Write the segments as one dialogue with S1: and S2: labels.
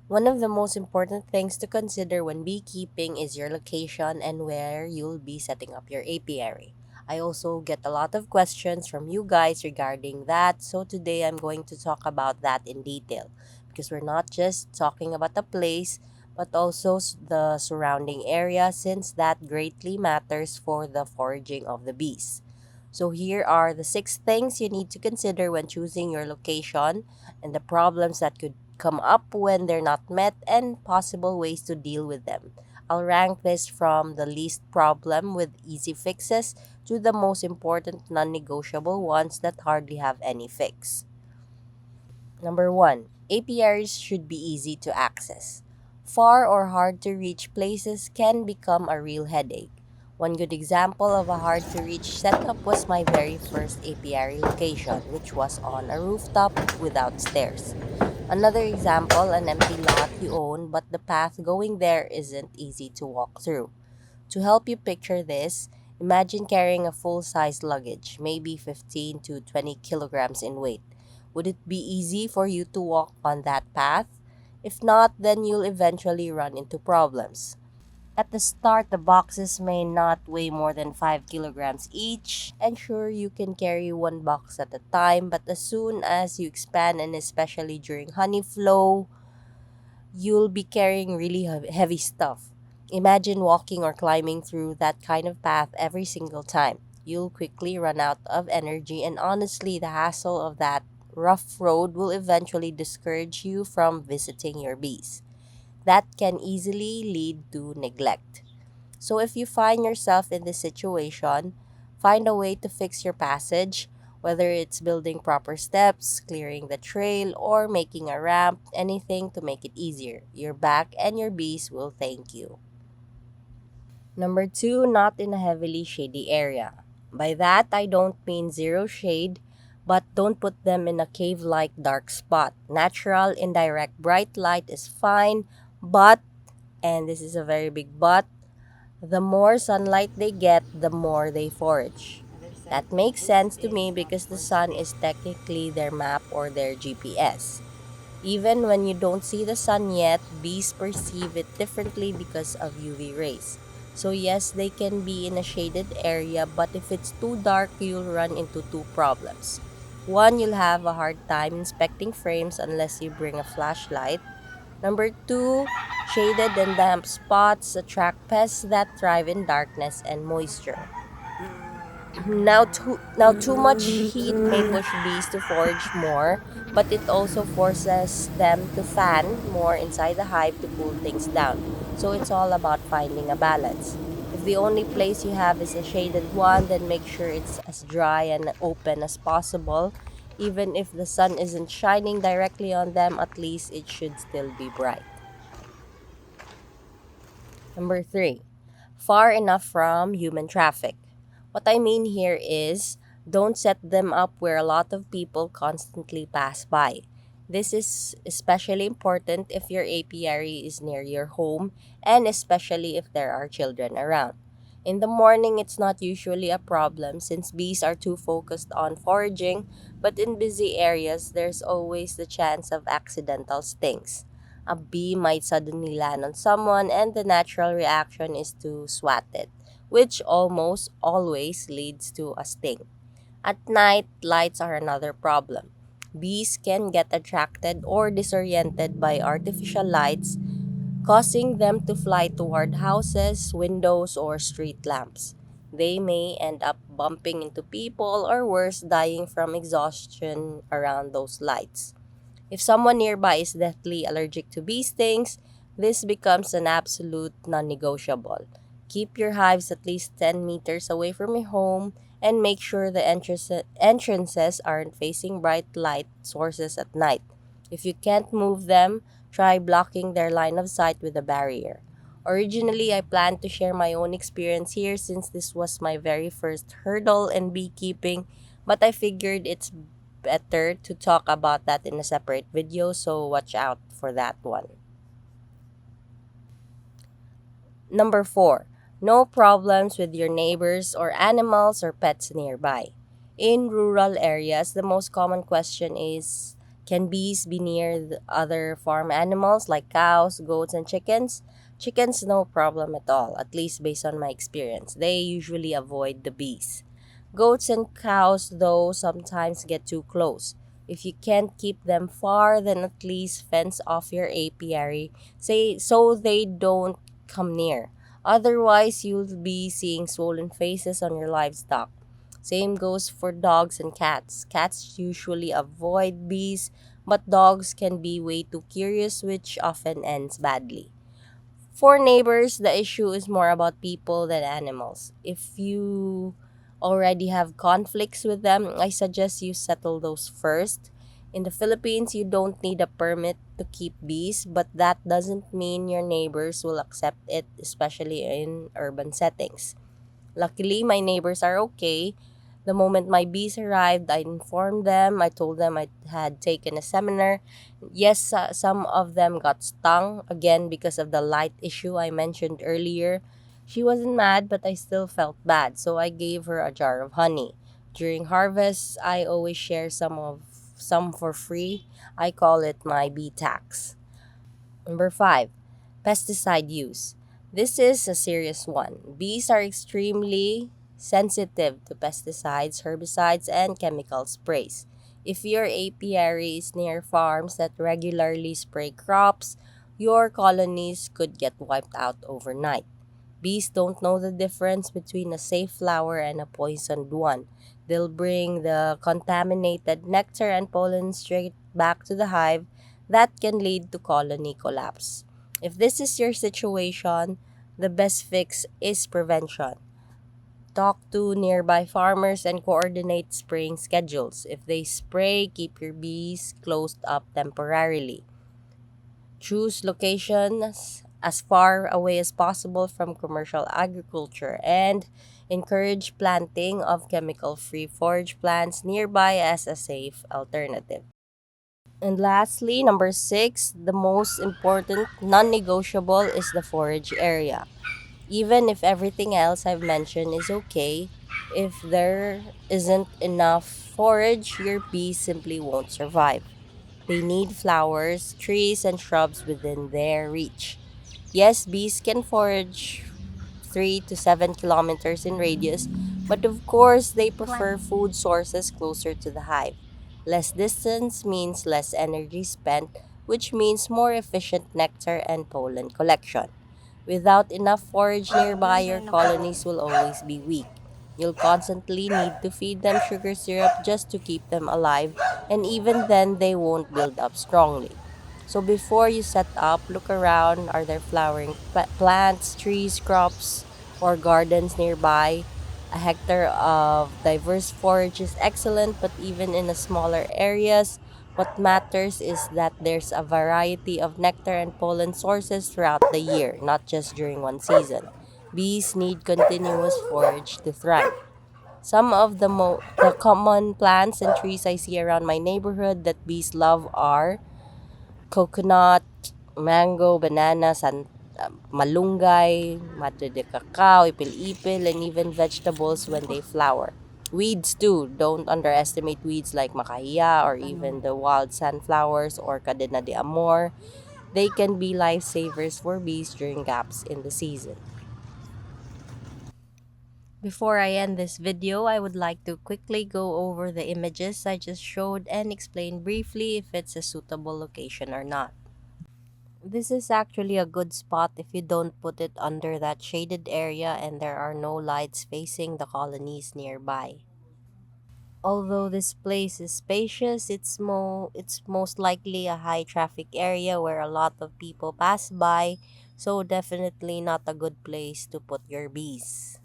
S1: One of the most important things to consider when beekeeping is your location and where you'll be setting up your apiary. I also get a lot of questions from you guys regarding that, so today I'm going to talk about that in detail because we're not just talking about the place but also the surrounding area since that greatly matters for the foraging of the bees. So, here are the 6 things you need to consider when choosing your location and the problems that could come up when they're not met and possible ways to deal with them. I'll rank this from the least problem with easy fixes to the most important non negotiable ones that hardly have any fix. Number 1, apiaries should be easy to access. Far or hard to reach places can become a real headache. One good example of a hard to reach setup was my very first apiary location, which was on a rooftop without stairs. Another example, an empty lot you own, but the path going there isn't easy to walk through. To help you picture this, imagine carrying a full size luggage, maybe 15 to 20 kilograms in weight. Would it be easy for you to walk on that path? If not, then you'll eventually run into problems. At the start, the boxes may not weigh more than 5 kilograms each, and sure, you can carry one box at a time, but as soon as you expand, and especially during honey flow, you'll be carrying really heavy stuff. Imagine walking or climbing through that kind of path every single time. You'll quickly run out of energy, and honestly, the hassle of that rough road will eventually discourage you from visiting your bees. That can easily lead to neglect. So if you find yourself in this situation, find a way to fix your passage, whether it's building proper steps, clearing the trail, or making a ramp, anything to make it easier. Your back and your bees will thank you. Number 2, not in a heavily shady area. By that, I don't mean zero shade, but don't put them in a cave like dark spot. Natural, indirect, bright light is fine, but, and this is a very big but, the more sunlight they get, the more they forage. That makes sense to me because the sun is technically their map or their GPS. Even when you don't see the sun yet, bees perceive it differently because of UV rays. So, yes, they can be in a shaded area, but if it's too dark, you'll run into two problems. One, you'll have a hard time inspecting frames unless you bring a flashlight. Number 2, shaded and damp spots attract pests that thrive in darkness and moisture. Now too much heat may push bees to forage more, but it also forces them to fan more inside the hive to cool things down. So it's all about finding a balance. If the only place you have is a shaded one, then make sure it's as dry and open as possible. Even if the sun isn't shining directly on them, at least it should still be bright. Number 3, far enough from human traffic. What I mean here is don't set them up where a lot of people constantly pass by. This is especially important if your apiary is near your home and especially if there are children around. In the morning, it's not usually a problem since bees are too focused on foraging, but in busy areas, there's always the chance of accidental stings. A bee might suddenly land on someone, and the natural reaction is to swat it, which almost always leads to a sting. At night, lights are another problem. Bees can get attracted or disoriented by artificial lights, causing them to fly toward houses, windows, or street lamps. They may end up bumping into people or worse, dying from exhaustion around those lights. If someone nearby is deathly allergic to bee stings, this becomes an absolute non negotiable. Keep your hives at least 10 meters away from your home and make sure the entrances aren't facing bright light sources at night. If you can't move them, try blocking their line of sight with a barrier. Originally, I planned to share my own experience here since this was my very first hurdle in beekeeping, but I figured it's better to talk about that in a separate video, so watch out for that one. Number 4, no problems with your neighbors or animals or pets nearby. In rural areas, the most common question is, Can bees be near the other farm animals like cows, goats, and chickens? Chickens, no problem at all, at least based on my experience. They usually avoid the bees. Goats and cows, though, sometimes get too close. If you can't keep them far, then at least fence off your apiary so they don't come near. Otherwise, you'll be seeing swollen faces on your livestock. Same goes for dogs and cats. Cats usually avoid bees, but dogs can be way too curious, which often ends badly. For neighbors, the issue is more about people than animals. If you already have conflicts with them, I suggest you settle those first. In the Philippines, you don't need a permit to keep bees, but that doesn't mean your neighbors will accept it, especially in urban settings. Luckily, my neighbors are okay. The moment my bees arrived, I informed them. I told them I had taken a seminar. Yes, some of them got stung, again because of the light issue I mentioned earlier. She wasn't mad, but I still felt bad, so I gave her a jar of honey. During harvest, I always share some for free. I call it my bee tax. Number 5, pesticide use. This is a serious one. Bees are extremely sensitive to pesticides, herbicides, and chemical sprays. If your apiary is near farms that regularly spray crops, your colonies could get wiped out overnight. Bees don't know the difference between a safe flower and a poisoned one. They'll bring the contaminated nectar and pollen straight back to the hive. That can lead to colony collapse. If this is your situation, the best fix is prevention. Talk to nearby farmers and coordinate spraying schedules. If they spray, keep your bees closed up temporarily. Choose locations as far away as possible from commercial agriculture and encourage planting of chemical-free forage plants nearby as a safe alternative. And lastly, number 6, the most important non-negotiable is the forage area. Even if everything else I've mentioned is okay, if there isn't enough forage, your bees simply won't survive. They need flowers, trees, and shrubs within their reach. Yes, bees can forage 3 to 7 kilometers in radius, but of course, they prefer food sources closer to the hive. Less distance means less energy spent, which means more efficient nectar and pollen collection. Without enough forage nearby, your colonies will always be weak. You'll constantly need to feed them sugar syrup just to keep them alive, and even then, they won't build up strongly. So before you set up, look around. Are there flowering plants, trees, crops, or gardens nearby? A hectare of diverse forage is excellent, but even in the smaller areas, what matters is that there's a variety of nectar and pollen sources throughout the year, not just during one season. Bees need continuous forage to thrive. Some of the common plants and trees I see around my neighborhood that bees love are coconut, mango, banana, malunggay, mate de cacao, ipil-ipil, and even vegetables when they flower. Weeds too. Don't underestimate weeds like makahiya or even the wild sunflowers or cadena de amor. They can be lifesavers for bees during gaps in the season. Before I end this video, I would like to quickly go over the images I just showed and explain briefly if it's a suitable location or not. This is actually a good spot if you don't put it under that shaded area and there are no lights facing the colonies nearby. Although this place is spacious, it's most likely a high traffic area where a lot of people pass by, so definitely not a good place to put your bees.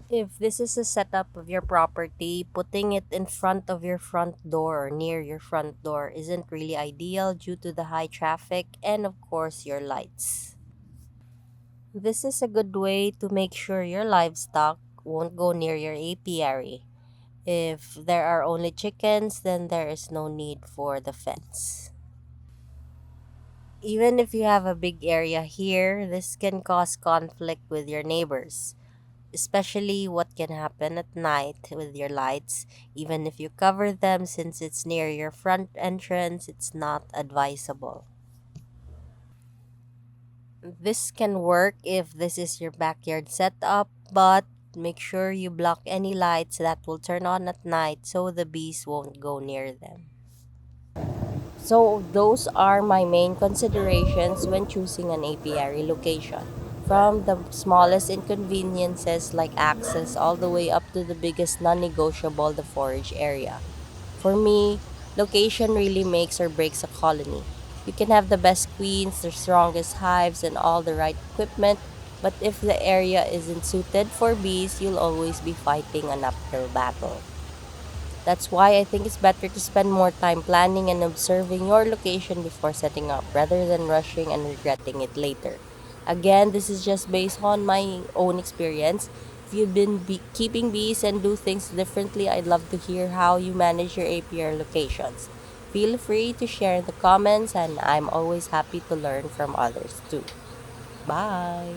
S1: If this is a setup of your property, putting it in front of your front door or near your front door isn't really ideal due to the high traffic and of course your lights. This is a good way to make sure your livestock won't go near your apiary. If there are only chickens, then there is no need for the fence. Even if you have a big area here, this can cause conflict with your neighbors. especially what can happen at night with your lights. Even if you cover them, since it's near your front entrance, it's not advisable. This can work if this is your backyard setup, but make sure you block any lights that will turn on at night so the bees won't go near them. So, those are my main considerations when choosing an apiary location. From the smallest inconveniences like access all the way up to the biggest non negotiable, the forage area. For me, location really makes or breaks a colony. You can have the best queens, the strongest hives, and all the right equipment, but if the area isn't suited for bees, you'll always be fighting an uphill battle. That's why I think it's better to spend more time planning and observing your location before setting up rather than rushing and regretting it later. Again, this is just based on my own experience. If you've been keeping bees and do things differently, I'd love to hear how you manage your APR locations. Feel free to share in the comments, and I'm always happy to learn from others too. Bye.